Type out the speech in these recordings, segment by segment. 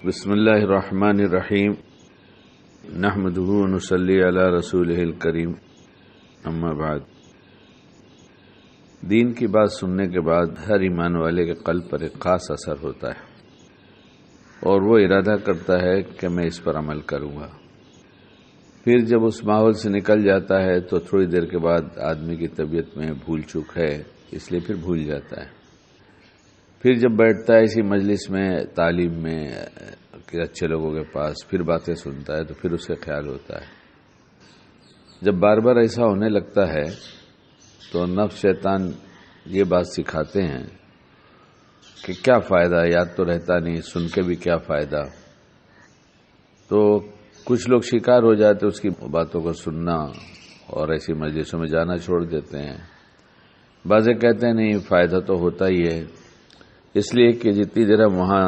بسم اللہ الرحمن الرحیم نحمدہ ونصلی علی رسولہ الکریم اما بعد۔ دین کی بات سننے کے بعد ہر ایمان والے کے قلب پر ایک خاص اثر ہوتا ہے اور وہ ارادہ کرتا ہے کہ میں اس پر عمل کروں گا۔ پھر جب اس ماحول سے نکل جاتا ہے تو تھوڑی دیر کے بعد آدمی کی طبیعت میں بھول چوک ہے، اس لیے پھر بھول جاتا ہے۔ پھر جب بیٹھتا ہے اسی مجلس میں، تعلیم میں، کہ اچھے لوگوں کے پاس، پھر باتیں سنتا ہے تو پھر اسے خیال ہوتا ہے۔ جب بار بار ایسا ہونے لگتا ہے تو نفس شیطان یہ بات سکھاتے ہیں کہ کیا فائدہ، یاد تو رہتا نہیں، سن کے بھی کیا فائدہ۔ تو کچھ لوگ شکار ہو جاتے اس کی باتوں کو سننا اور ایسی مجلسوں میں جانا چھوڑ دیتے ہیں۔ بعضے کہتے ہیں نہیں، فائدہ تو ہوتا ہی ہے، اس لیے کہ جتنی دیر ہم وہاں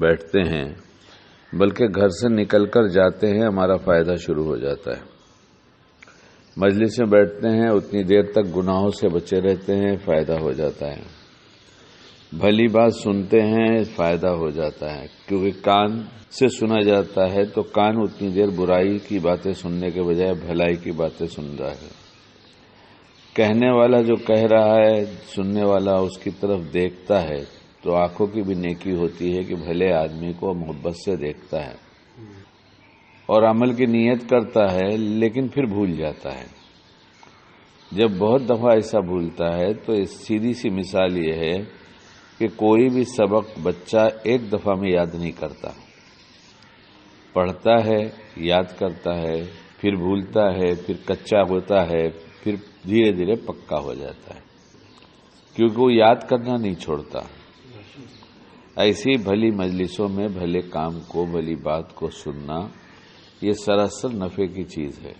بیٹھتے ہیں بلکہ گھر سے نکل کر جاتے ہیں ہمارا فائدہ شروع ہو جاتا ہے۔ مجلس میں بیٹھتے ہیں اتنی دیر تک گناہوں سے بچے رہتے ہیں، فائدہ ہو جاتا ہے۔ بھلی بات سنتے ہیں، فائدہ ہو جاتا ہے، کیونکہ کان سے سنا جاتا ہے تو کان اتنی دیر برائی کی باتیں سننے کے بجائے بھلائی کی باتیں سن رہا ہے۔ کہنے والا جو کہہ رہا ہے، سننے والا اس کی طرف دیکھتا ہے تو آنکھوں کی بھی نیکی ہوتی ہے کہ بھلے آدمی کو محبت سے دیکھتا ہے اور عمل کی نیت کرتا ہے، لیکن پھر بھول جاتا ہے۔ جب بہت دفعہ ایسا بھولتا ہے تو اس سیدھی سی مثال یہ ہے کہ کوئی بھی سبق بچہ ایک دفعہ میں یاد نہیں کرتا، پڑھتا ہے، یاد کرتا ہے، پھر بھولتا ہے، پھر کچا ہوتا ہے، پھر دھیرے دھیرے پکا ہو جاتا ہے، کیونکہ وہ یاد کرنا نہیں چھوڑتا۔ ایسی بھلی مجلسوں میں بھلے کام کو، بھلی بات کو سننا، یہ سراسر نفع کی چیز ہے۔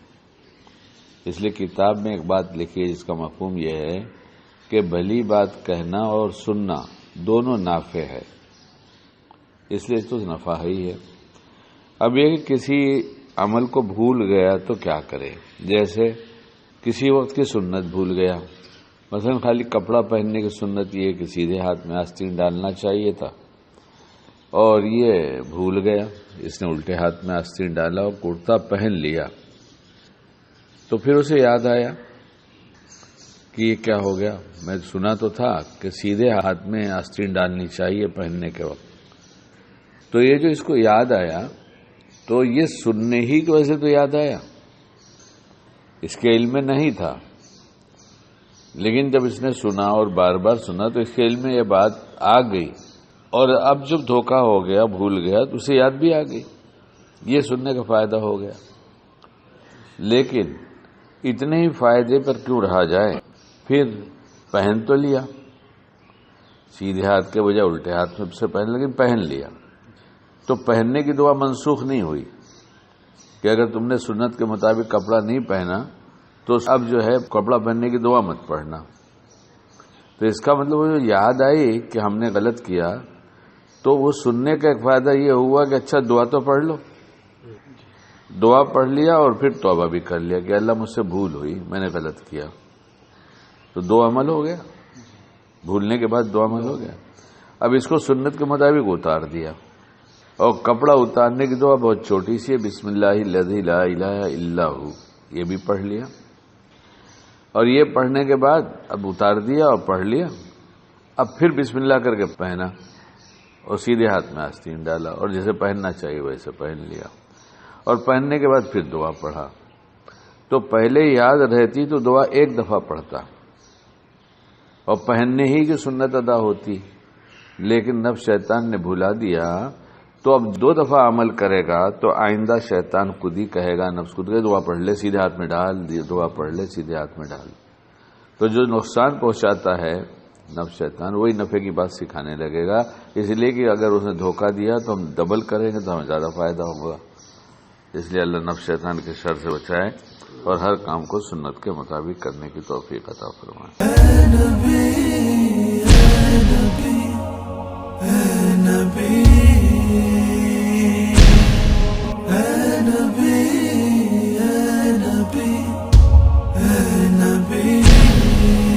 اس لیے کتاب میں ایک بات لکھی ہے جس کا مفہوم یہ ہے کہ بھلی بات کہنا اور سننا دونوں نافع ہے، اس لیے تو نفع ہی ہے۔ اب یہ کہ کسی عمل کو بھول گیا تو کیا کرے؟ جیسے کسی وقت کی سنت بھول گیا، مثلا خالی کپڑا پہننے کی سنت یہ کہ سیدھے ہاتھ میں آستین ڈالنا چاہیے تھا اور یہ بھول گیا، اس نے الٹے ہاتھ میں آستین ڈالا اور کرتا پہن لیا، تو پھر اسے یاد آیا کہ یہ کیا ہو گیا، میں سنا تو تھا کہ سیدھے ہاتھ میں آستین ڈالنی چاہیے پہننے کے وقت۔ تو یہ جو اس کو یاد آیا تو یہ سننے ہی کی وجہ سے تو یاد آیا، اس کے علم میں نہیں تھا، لیکن جب اس نے سنا اور بار بار سنا تو اس کے علم میں یہ بات آ گئی، اور اب جب دھوکہ ہو گیا، بھول گیا، تو اسے یاد بھی آ گئی، یہ سننے کا فائدہ ہو گیا۔ لیکن اتنے ہی فائدے پر کیوں رہا جائے؟ پھر پہن تو لیا، سیدھے ہاتھ کے بجائے الٹے ہاتھ میں سے پہن، لیکن پہن لیا، تو پہننے کی دعا منسوخ نہیں ہوئی کہ اگر تم نے سنت کے مطابق کپڑا نہیں پہنا تو اب جو ہے کپڑا پہننے کی دعا مت پڑھنا۔ تو اس کا مطلب وہ یاد آئی کہ ہم نے غلط کیا، تو وہ سننے کا ایک فائدہ یہ ہوا کہ اچھا دعا تو پڑھ لو، دعا پڑھ لیا اور پھر توبہ بھی کر لیا کہ اللہ مجھ سے بھول ہوئی، میں نے غلط کیا، تو دو عمل ہو گیا، بھولنے کے بعد دو عمل ہو گیا۔ اب اس کو سنت کے مطابق اتار دیا، اور کپڑا اتارنے کی دعا بہت چھوٹی سی ہے، بسم اللہ الذی لا الہ الا ہو، یہ بھی پڑھ لیا، اور یہ پڑھنے کے بعد اب اتار دیا اور پڑھ لیا، اب پھر بسم اللہ کر کے پہنا اور سیدھے ہاتھ میں آستین ڈالا اور جیسے پہننا چاہیے ویسے پہن لیا، اور پہننے کے بعد پھر دعا پڑھا۔ تو پہلے یاد رہتی تو دعا ایک دفعہ پڑھتا اور پہننے ہی کی سنت ادا ہوتی، لیکن نفس شیطان نے بھلا دیا، تو اب دو دفعہ عمل کرے گا تو آئندہ شیطان خود ہی کہے گا، نفس خود کہ دعا پڑھ لے سیدھے ہاتھ میں ڈال، دعا پڑھ لے سیدھے ہاتھ میں ڈال۔ تو جو نقصان پہنچاتا ہے نفس شیطان، وہی نفع کی بات سکھانے لگے گا، اس لیے کہ اگر اس نے دھوکہ دیا تو ہم ڈبل کریں گے تو ہمیں زیادہ فائدہ ہوگا۔ اس لیے اللہ نفس شیطان کے شر سے بچائے اور ہر کام کو سنت کے مطابق کرنے کی توفیق عطا فرمائے۔